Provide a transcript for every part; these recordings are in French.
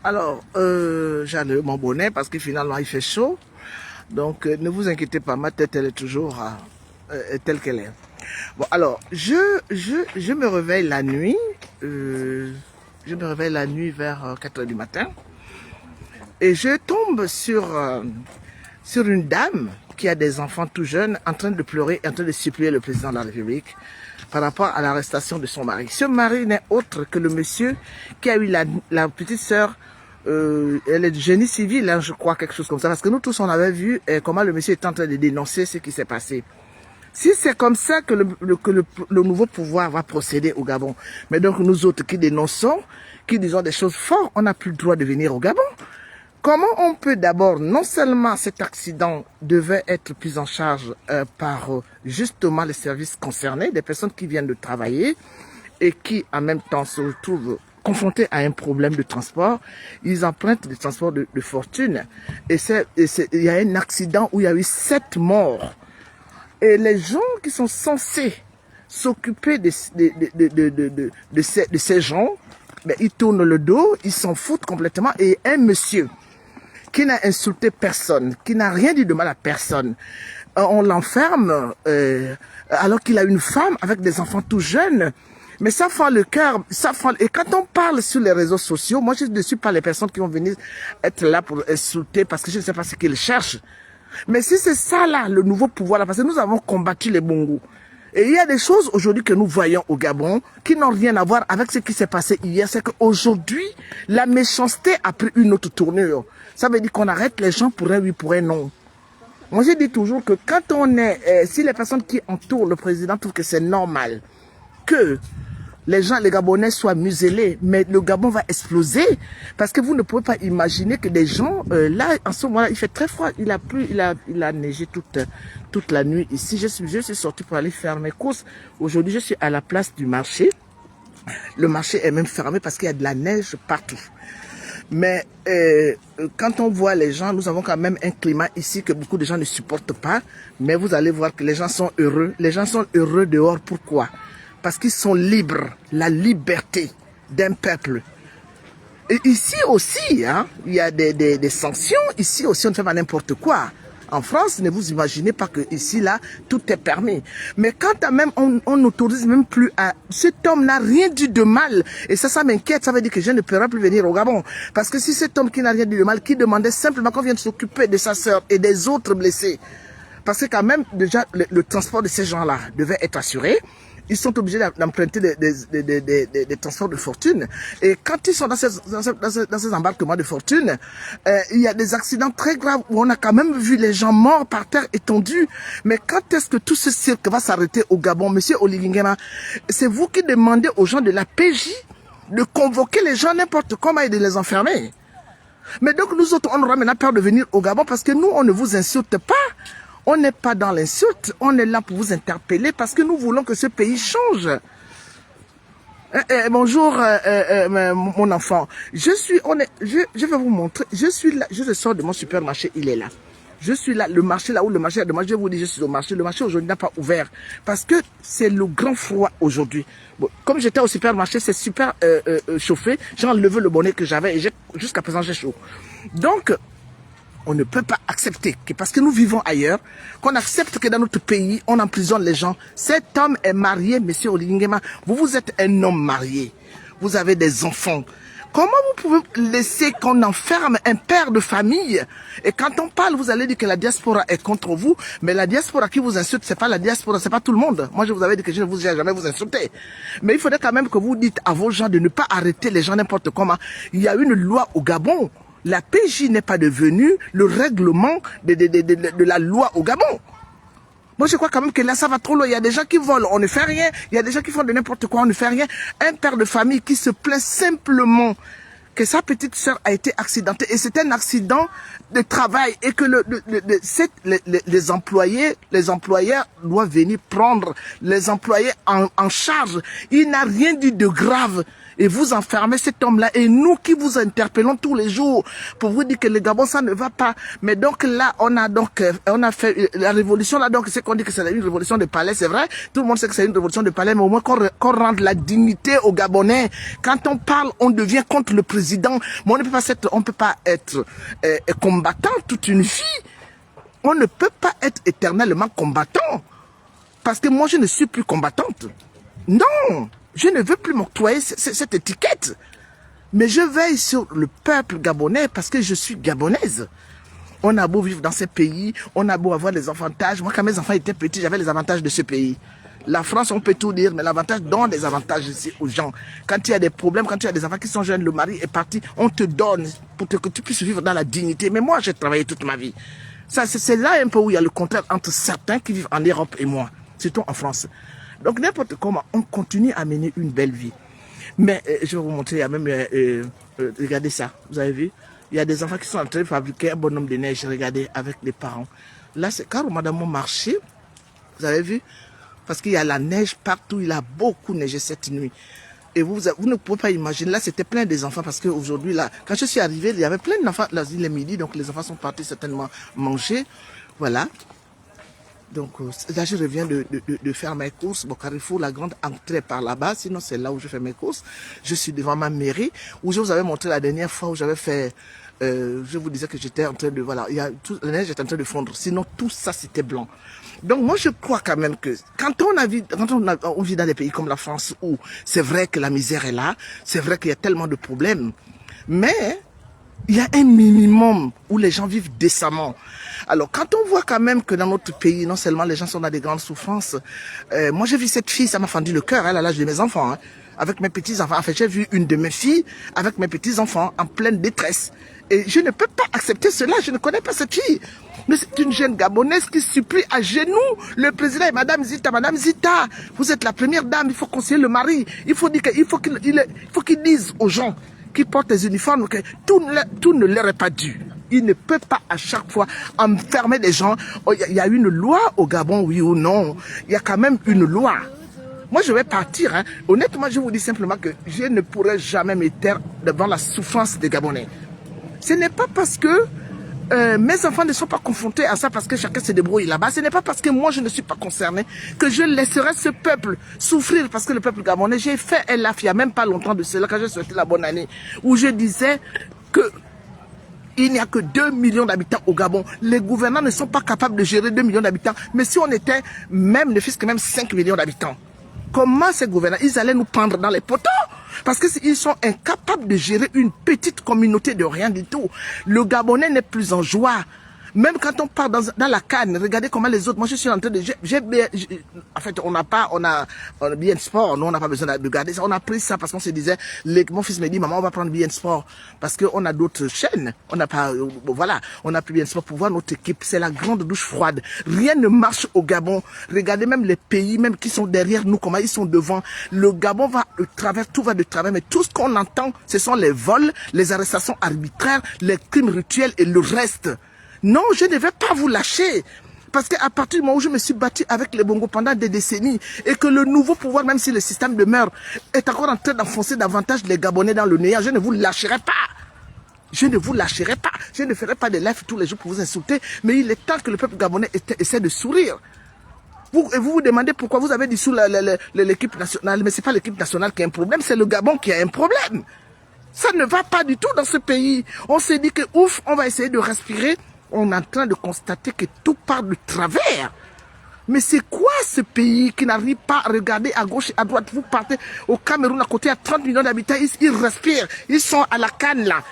Alors, j'allais mon bonnet parce que finalement il fait chaud. Donc, ne vous inquiétez pas, ma tête elle est toujours telle qu'elle est. Bon, alors, je me réveille la nuit. Je me réveille la nuit vers 4 heures du matin. Et je tombe sur une dame qui a des enfants tout jeunes en train de pleurer, en train de supplier le président de la République par rapport à l'arrestation de son mari. Ce mari n'est autre que le monsieur qui a eu la petite sœur, elle est du génie civil, hein, je crois, quelque chose comme ça. Parce que nous tous, on avait vu comment le monsieur est en train de dénoncer ce qui s'est passé. Si c'est comme ça que le nouveau pouvoir va procéder au Gabon, mais donc nous autres qui dénonçons, qui disons des choses fortes, on n'a plus le droit de venir au Gabon. Comment on peut d'abord, non seulement cet accident devait être pris en charge par justement les services concernés, des personnes qui viennent de travailler et qui en même temps se retrouvent confrontés à un problème de transport, ils empruntent des transports de fortune. Et il y a un accident où il y a eu 7 morts. Et les gens qui sont censés s'occuper de ces gens, ben, ils tournent le dos, ils s'en foutent complètement. Et un monsieur qui n'a insulté personne, qui n'a rien dit de mal à personne, on l'enferme alors qu'il a une femme avec des enfants tout jeunes. Mais ça fend le cœur, et quand on parle sur les réseaux sociaux, moi je ne suis pas les personnes qui vont venir être là pour insulter parce que je ne sais pas ce qu'ils cherchent. Mais si c'est ça là, le nouveau pouvoir là, parce que nous avons combattu les bongos. Et il y a des choses aujourd'hui que nous voyons au Gabon qui n'ont rien à voir avec ce qui s'est passé hier. C'est qu'aujourd'hui, la méchanceté a pris une autre tournure. Ça veut dire qu'on arrête les gens pour un oui, pour un non. Moi, je dis toujours que quand on est... si les personnes qui entourent le président trouvent que c'est normal que les gens, les Gabonais soient muselés, mais le Gabon va exploser parce que vous ne pouvez pas imaginer que des gens, là, en ce moment-là, il fait très froid, il a plu, il a neigé toute la nuit ici. Je suis sorti pour aller faire mes courses. Aujourd'hui, je suis à la place du marché. Le marché est même fermé parce qu'il y a de la neige partout. Mais quand on voit les gens, nous avons quand même un climat ici que beaucoup de gens ne supportent pas. Mais vous allez voir que les gens sont heureux. Les gens sont heureux dehors. Pourquoi ? Parce qu'ils sont libres, la liberté d'un peuple. Et ici aussi, hein, il y a des sanctions. Ici aussi, on ne fait pas n'importe quoi. En France, ne vous imaginez pas que ici, là, tout est permis. Mais quand même, on n'autorise même plus à... Cet homme n'a rien dit de mal. Et ça m'inquiète. Ça veut dire que je ne pourrai plus venir au Gabon. Parce que si cet homme qui n'a rien dit de mal, qui demandait simplement qu'on vienne s'occuper de sa sœur et des autres blessés, parce que quand même, déjà, le transport de ces gens-là devait être assuré. Ils sont obligés d'emprunter des transports de fortune. Et quand ils sont dans ces embarquements de fortune, il y a des accidents très graves où on a quand même vu les gens morts par terre étendus. Mais quand est-ce que tout ce cirque va s'arrêter au Gabon? Monsieur Oligui Nguema, c'est vous qui demandez aux gens de la PJ de convoquer les gens n'importe comment et de les enfermer. Mais donc nous autres, on aura maintenant peur de venir au Gabon parce que nous, on ne vous insulte pas. On n'est pas dans l'insulte, on est là pour vous interpeller parce que nous voulons que ce pays change. Bonjour mon enfant, je vais vous montrer, je suis là, je sors de mon supermarché, il est là. Je suis là, le marché là où le marché est de moi, je vous dis je suis au marché. Le marché aujourd'hui n'a pas ouvert parce que c'est le grand froid aujourd'hui. Bon, comme j'étais au supermarché, c'est super chauffé, j'ai enlevé le bonnet que j'avais et jusqu'à présent j'ai chaud. Donc, on ne peut pas accepter que parce que nous vivons ailleurs, qu'on accepte que dans notre pays, on emprisonne les gens. Cet homme est marié, monsieur Oligui Nguema. Vous êtes un homme marié. Vous avez des enfants. Comment vous pouvez laisser qu'on enferme un père de famille? Et quand on parle, vous allez dire que la diaspora est contre vous, mais la diaspora qui vous insulte, c'est pas la diaspora, c'est pas tout le monde. Moi, je vous avais dit que je ne vous ai jamais vous insulté. Mais il faudrait quand même que vous dites à vos gens de ne pas arrêter les gens n'importe comment. Il y a une loi au Gabon. La PJ n'est pas devenue le règlement de la loi au Gabon. Moi, je crois quand même que là, ça va trop loin. Il y a des gens qui volent, on ne fait rien. Il y a des gens qui font de n'importe quoi, on ne fait rien. Un père de famille qui se plaint simplement que sa petite sœur a été accidentée. Et c'est un accident de travail. Et que les employeurs doivent venir prendre les employés en charge. Il n'a rien dit de grave. Et vous enfermez cet homme-là. Et nous qui vous interpellons tous les jours pour vous dire que le Gabon, ça ne va pas. Mais donc là, on a fait la révolution là. Donc c'est qu'on dit que c'est une révolution de palais, c'est vrai. Tout le monde sait que c'est une révolution de palais, mais au moins qu'on rende la dignité aux Gabonais. Quand on parle, on devient contre le président. Mais on ne peut pas être combattant toute une vie. On ne peut pas être éternellement combattant. Parce que moi, je ne suis plus combattante. Non, je ne veux plus m'octroyer cette étiquette. Mais je veille sur le peuple gabonais parce que je suis gabonaise. On a beau vivre dans ces pays, on a beau avoir des avantages. Moi, quand mes enfants étaient petits, j'avais les avantages de ce pays. La France, on peut tout dire, mais l'avantage donne des avantages ici aux gens. Quand il y a des problèmes, quand il y a des enfants qui sont jeunes, le mari est parti, on te donne pour que tu puisses vivre dans la dignité. Mais moi, j'ai travaillé toute ma vie. C'est là un peu où il y a le contraire entre certains qui vivent en Europe et moi, surtout en France. Donc n'importe comment, on continue à mener une belle vie. Mais je vais vous montrer, il y a même, regardez ça, vous avez vu? Il y a des enfants qui sont en train de fabriquer un bonhomme de neige, regardez, avec les parents. Là, c'est car madame mon marché, vous avez vu? Parce qu'il y a la neige partout, il a beaucoup neigé cette nuit. Et vous ne pouvez pas imaginer, là c'était plein des enfants parce qu'aujourd'hui, là, quand je suis arrivé, il y avait plein d'enfants, là il est midi, donc les enfants sont partis certainement manger. Voilà. Donc là je reviens de faire mes courses. Bon, Carrefour, la grande entrée par là-bas, sinon c'est là où je fais mes courses. Je suis devant ma mairie, où je vous avais montré la dernière fois où j'avais fait... je vous disais que j'étais en train de... Voilà, la neige était en train de fondre, sinon tout ça c'était blanc. Donc moi je crois quand même que quand on vit dans des pays comme la France où c'est vrai que la misère est là, c'est vrai qu'il y a tellement de problèmes, mais il y a un minimum où les gens vivent décemment. Alors quand on voit quand même que dans notre pays, non seulement les gens sont dans des grandes souffrances, moi j'ai vu cette fille, ça m'a fendu le cœur, elle à l'âge de mes enfants, hein, avec mes petits-enfants. En fait, j'ai vu une de mes filles avec mes petits-enfants en pleine détresse. Et je ne peux pas accepter cela, je ne connais pas cette fille. Mais c'est une jeune Gabonaise qui supplie à genoux le président et Madame Zita, vous êtes la première dame, il faut conseiller le mari. Il faut qu'il dise aux gens qui portent des uniformes que tout ne leur est pas dû. Il ne peut pas à chaque fois enfermer des gens. Il y a une loi au Gabon, oui ou non. Il y a quand même une loi. Moi, je vais partir. Hein. Honnêtement, je vous dis simplement que je ne pourrai jamais me taire devant la souffrance des Gabonais. Ce n'est pas parce que mes enfants ne sont pas confrontés à ça parce que chacun se débrouille là-bas. Ce n'est pas parce que moi je ne suis pas concerné que je laisserai ce peuple souffrir parce que le peuple gabonais, j'ai fait un live il n'y a même pas longtemps de cela quand j'ai souhaité la bonne année où je disais que il n'y a que 2 millions d'habitants au Gabon. Les gouvernants ne sont pas capables de gérer 2 millions d'habitants. Mais si on était même, ne fût-ce que même 5 millions d'habitants, comment ces gouvernants, ils allaient nous prendre dans les poteaux? Parce qu'ils sont incapables de gérer une petite communauté de rien du tout. Le Gabonais n'est plus en joie. Même quand on part dans la canne, regardez comment les autres, moi je suis en train de... en fait, on a BN Sport, nous on n'a pas besoin de garder ça. On a pris ça parce qu'on se disait, mon fils me dit, maman on va prendre BN Sport. Parce qu'on a d'autres chaînes. On n'a pas, voilà, on a pris BN Sport pour voir notre équipe. C'est la grande douche froide. Rien ne marche au Gabon. Regardez même les pays, même qui sont derrière nous, comment ils sont devant. Le Gabon va de travers, tout va de travers. Mais tout ce qu'on entend, ce sont les vols, les arrestations arbitraires, les crimes rituels et le reste. Non, je ne vais pas vous lâcher. Parce qu'à partir du moment où je me suis battu avec les Bongo pendant des décennies et que le nouveau pouvoir, même si le système demeure, est encore en train d'enfoncer davantage les Gabonais dans le néant, je ne vous lâcherai pas. Je ne vous lâcherai pas. Je ne ferai pas de live tous les jours pour vous insulter. Mais il est temps que le peuple gabonais essaie de sourire. Vous vous demandez pourquoi vous avez dissous l'équipe nationale. Mais ce n'est pas l'équipe nationale qui a un problème, c'est le Gabon qui a un problème. Ça ne va pas du tout dans ce pays. On s'est dit que ouf, on va essayer de respirer. On est en train de constater que tout part de travers. Mais c'est quoi ce pays qui n'arrive pas à regarder à gauche et à droite? Vous partez au Cameroun à côté, à 30 millions d'habitants, ils respirent, ils sont à la canne là.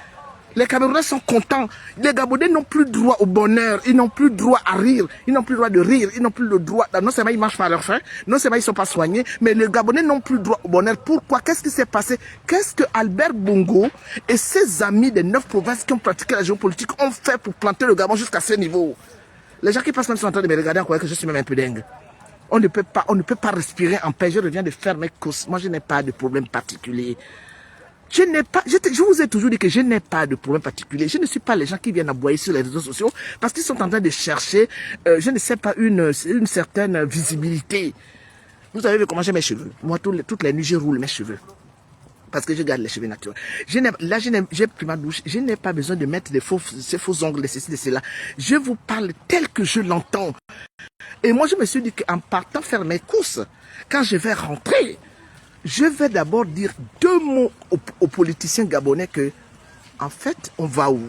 Les Camerounais sont contents. Les Gabonais n'ont plus droit au bonheur. Ils n'ont plus droit à rire. Ils n'ont plus droit de rire. Ils n'ont plus le droit... Non seulement ils mangent pas à leur faim, non seulement ils ne sont pas soignés, mais les Gabonais n'ont plus droit au bonheur. Pourquoi? Qu'est-ce qui s'est passé? Qu'est-ce que Albert Bongo et ses amis des 9 provinces qui ont pratiqué la géopolitique ont fait pour planter le Gabon jusqu'à ce niveau? Les gens qui passent même sont en train de me regarder en croyant que je suis même un peu dingue. On ne peut pas respirer en paix. Je reviens de faire mes courses. Moi, je n'ai pas de problème particulier. Je vous ai toujours dit que je n'ai pas de problème particulier. Je ne suis pas les gens qui viennent aboyer sur les réseaux sociaux parce qu'ils sont en train de chercher, je ne sais pas, une certaine visibilité. Vous avez vu comment j'ai mes cheveux. Moi, toutes les nuits, je roule mes cheveux. Parce que je garde les cheveux naturels. Là, j'ai pris ma douche. Je n'ai pas besoin de mettre ces faux ongles, de ceci, de cela. Je vous parle tel que je l'entends. Et moi, je me suis dit qu'en partant faire mes courses, quand je vais rentrer, je vais d'abord dire 2 mots aux politiciens gabonais que, en fait, on va où?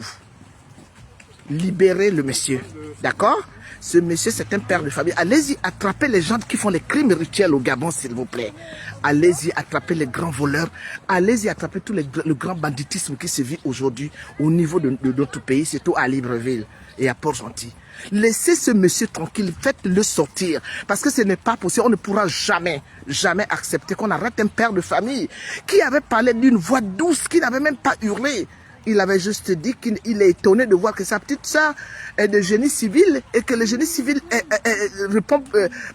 Libérer le monsieur. D'accord? Ce monsieur, c'est un père de famille. Allez-y, attrapez les gens qui font les crimes rituels au Gabon, s'il vous plaît. Allez-y, attrapez les grands voleurs. Allez-y, attrapez tout le grand banditisme qui se vit aujourd'hui au niveau de notre pays, surtout à Libreville et à Port-Gentil. Laissez ce monsieur tranquille, faites-le sortir. Parce que ce n'est pas possible. On ne pourra jamais, jamais accepter qu'on arrête un père de famille qui avait parlé d'une voix douce, qui n'avait même pas hurlé. Il avait juste dit qu'il est étonné de voir que sa petite sœur est de génie civil et que le génie civil répond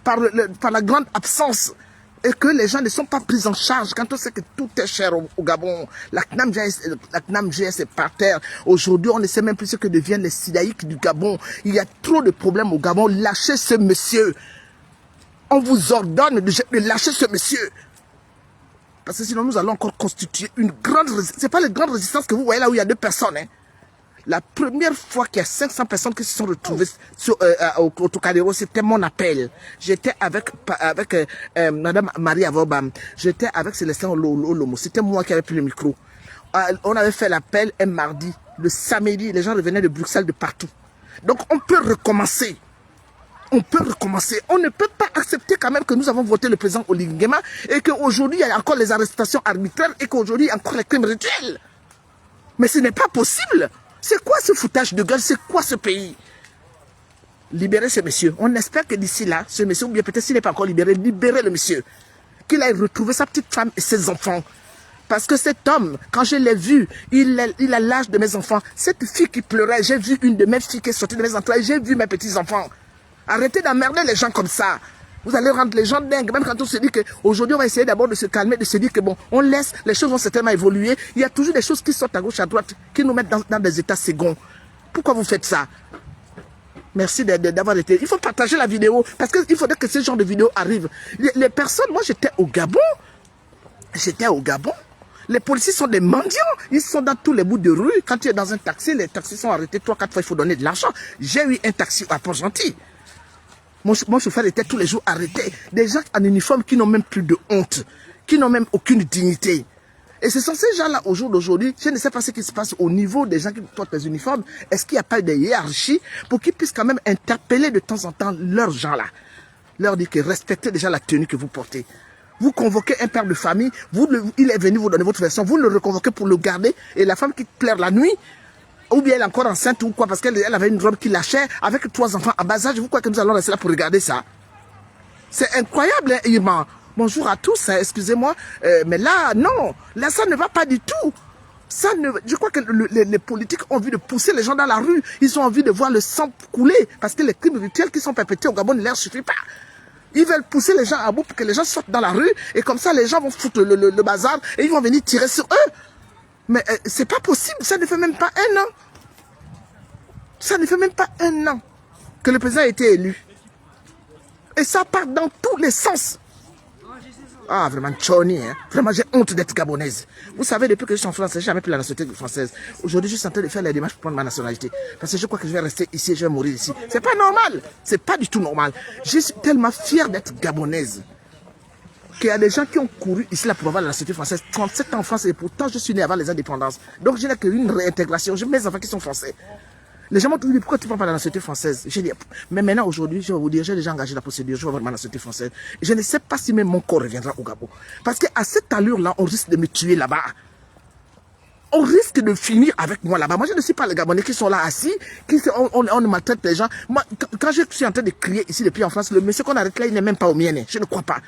par la grande absence et que les gens ne sont pas pris en charge quand on sait que tout est cher au Gabon. La CNAM-GS est par terre. Aujourd'hui, on ne sait même plus ce que deviennent les sidaïques du Gabon. Il y a trop de problèmes au Gabon. Lâchez ce monsieur. On vous ordonne de lâcher ce monsieur. Parce que sinon, nous allons encore constituer une grande résistance. Ce n'est pas la grande résistance que vous voyez là où il y a 2 personnes. Hein. La première fois qu'il y a 500 personnes qui se sont retrouvées au Trocadéro, c'était mon appel. J'étais avec Madame Marie Avobam. J'étais avec Célestin Olomo. C'était moi qui avais pris le micro. On avait fait l'appel un mardi. Le samedi, les gens revenaient de Bruxelles, de partout. Donc, on peut recommencer. On peut recommencer. On ne peut pas accepter quand même que nous avons voté le président Oligui Nguema et qu'aujourd'hui, il y a encore les arrestations arbitraires et qu'aujourd'hui, il y a encore les crimes rituels. Mais ce n'est pas possible. C'est quoi ce foutage de gueule? C'est quoi ce pays? Libérez ce monsieur. On espère que d'ici là, ce monsieur, ou bien peut-être s'il n'est pas encore libéré, libérez le monsieur. Qu'il aille retrouver sa petite femme et ses enfants. Parce que cet homme, quand je l'ai vu, il a l'âge de mes enfants. Cette fille qui pleurait, j'ai vu une de mes filles qui est sortie de mes entrailles, j'ai vu mes petits-enfants. Arrêtez d'emmerder les gens comme ça. Vous allez rendre les gens dingues. Même quand on se dit qu'aujourd'hui, on va essayer d'abord de se calmer, de se dire que bon, on laisse, les choses vont certainement évoluer. Il y a toujours des choses qui sortent à gauche, à droite, qui nous mettent dans des états seconds. Pourquoi vous faites ça? Merci d'avoir été. Il faut partager la vidéo, parce qu'il faudrait que ce genre de vidéo arrive. Les personnes, moi j'étais au Gabon. J'étais au Gabon. Les policiers sont des mendiants. Ils sont dans tous les bouts de rue. Quand tu es dans un taxi, les taxis sont arrêtés 3-4 fois, il faut donner de l'argent. J'ai eu un taxi à Port-Gentil. Mon chauffeur était tous les jours arrêté. Des gens en uniforme qui n'ont même plus de honte, qui n'ont même aucune dignité. Et ce sont ces gens-là, au jour d'aujourd'hui, je ne sais pas ce qui se passe au niveau des gens qui portent les uniformes. Est-ce qu'il n'y a pas de hiérarchie pour qu'ils puissent quand même interpeller de temps en temps leurs gens-là? Leur dire que respectez déjà la tenue que vous portez. Vous convoquez un père de famille, il est venu vous donner votre version, vous le reconvoquez pour le garder, et la femme qui pleure la nuit, ou bien elle est encore enceinte ou quoi, parce qu'elle avait une robe qui lâchait avec 3 enfants à bas âge. Vous croyez que nous allons rester là pour regarder ça? C'est incroyable, hein, Irma. Bonjour à tous, hein, excusez-moi. Mais là, non. Là, ça ne va pas du tout. Je crois que les politiques ont envie de pousser les gens dans la rue. Ils ont envie de voir le sang couler. Parce que les crimes rituels qui sont perpétrés au Gabon ne leur suffit pas. Ils veulent pousser les gens à bout pour que les gens sortent dans la rue. Et comme ça, les gens vont foutre le bazar et ils vont venir tirer sur eux. Mais c'est pas possible, ça ne fait même pas 1 an. Ça ne fait même pas 1 an que le président a été élu. Et ça part dans tous les sens. Ah, vraiment, Tchoni, hein. Vraiment, j'ai honte d'être gabonaise. Vous savez, depuis que je suis en France, je n'ai jamais pris la nationalité française. Aujourd'hui, je suis en train de faire les démarches pour prendre ma nationalité. Parce que je crois que je vais rester ici et je vais mourir ici. C'est pas normal. C'est pas du tout normal. Je suis tellement fier d'être gabonaise. Qu'il y a des gens qui ont couru ici là pour avoir la nationalité française, 37 ans en France, et pourtant je suis né avant les indépendances. Donc je n'ai qu'une réintégration. J'ai mes enfants qui sont français. Les gens m'ont dit, pourquoi tu ne prends pas la nationalité française? J'ai dit, mais maintenant aujourd'hui, je vais vous dire, j'ai déjà engagé la procédure, je vais avoir ma nationalité française. Je ne sais pas si même mon corps reviendra au Gabon. Parce qu'à cette allure-là, on risque de me tuer là-bas. On risque de finir avec moi là-bas. Moi, je ne suis pas les Gabonais qui sont là assis, on maltraite les gens. Moi, quand je suis en train de crier ici depuis en France, le monsieur qu'on arrête là, il n'est même pas au mien. Je ne crois pas.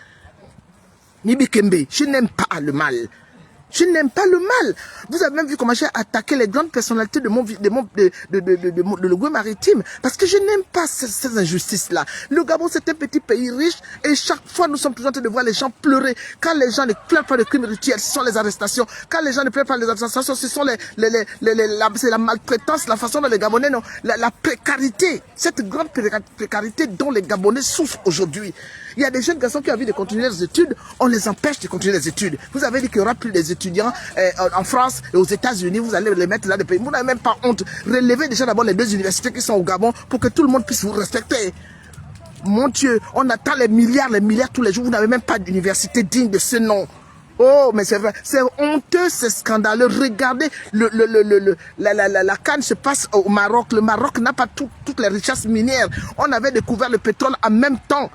Nibi Kembe, je n'aime pas le mal. Je n'aime pas le mal. Vous avez même vu comment j'ai attaqué les grandes personnalités de le Goué maritime. Parce que je n'aime pas ces injustices-là. Le Gabon, c'est un petit pays riche et chaque fois, nous sommes toujours en train de voir les gens pleurer. Quand les gens ne pleurent pas de crimes rituels, ce sont les arrestations. Quand les gens ne pleurent pas les arrestations, ce sont c'est la maltraitance, la façon dont les Gabonais, non, la précarité. Cette grande précarité dont les Gabonais souffrent aujourd'hui. Il y a des jeunes garçons qui ont envie de continuer leurs études, on les empêche de continuer les études. Vous avez dit qu'il n'y aura plus d'étudiants en France et aux États-Unis, vous allez les mettre là de pays. Vous n'avez même pas honte. Relevez déjà d'abord les 2 universités qui sont au Gabon pour que tout le monde puisse vous respecter. Mon Dieu, on attend les milliards tous les jours. Vous n'avez même pas d'université digne de ce nom. Oh, mais c'est vrai, c'est honteux, c'est scandaleux. Regardez, la canne se passe au Maroc. Le Maroc n'a pas toutes les richesses minières. On avait découvert le pétrole en même temps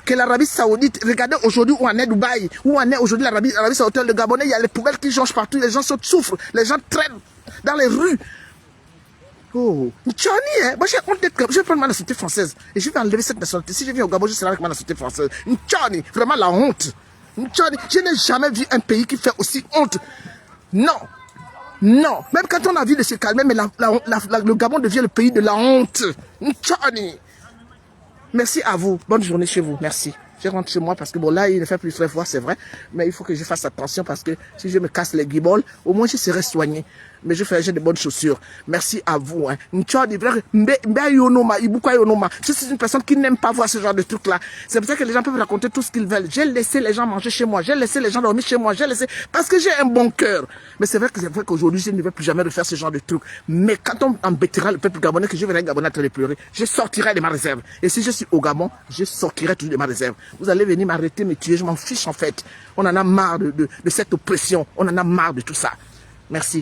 que l'Arabie Saoudite. Regardez aujourd'hui où en est Dubaï, où en est aujourd'hui l'Arabie Saoudite, le Gabonais, il y a les poubelles qui changent partout, les gens souffrent, les gens traînent dans les rues. Oh, Tchani, hein. Moi j'ai honte d'être, je vais prendre ma nationalité française et je vais enlever cette nationalité. Si je viens au Gabon, je serai avec ma nationalité française. Tchani, vraiment la honte. Tchani, je n'ai jamais vu un pays qui fait aussi honte. Non, non. Même quand on a envie de se calmer, mais le Gabon devient le pays de la honte. Tchani. Merci à vous. Bonne journée chez vous. Merci. Je rentre chez moi parce que bon là il ne fait plus très froid, c'est vrai. Mais il faut que je fasse attention parce que si je me casse les guibolles, au moins je serai soigné. Mais j'ai de bonnes chaussures. Merci à vous. C'est une personne qui n'aime pas voir ce genre de truc-là. C'est pour ça que les gens peuvent raconter tout ce qu'ils veulent. J'ai laissé les gens manger chez moi. J'ai laissé les gens dormir chez moi. J'ai laissé parce que j'ai un bon cœur. Mais c'est vrai qu'aujourd'hui, je ne vais plus jamais refaire ce genre de truc. Mais quand on embêtera le peuple gabonais, que je verrai Gabonais en train de pleurer, je sortirai de ma réserve. Et si je suis au Gabon, je sortirai toujours de ma réserve. Vous allez venir m'arrêter, me tuer, je m'en fiche en fait. On en a marre de cette oppression. On en a marre de tout ça. Merci.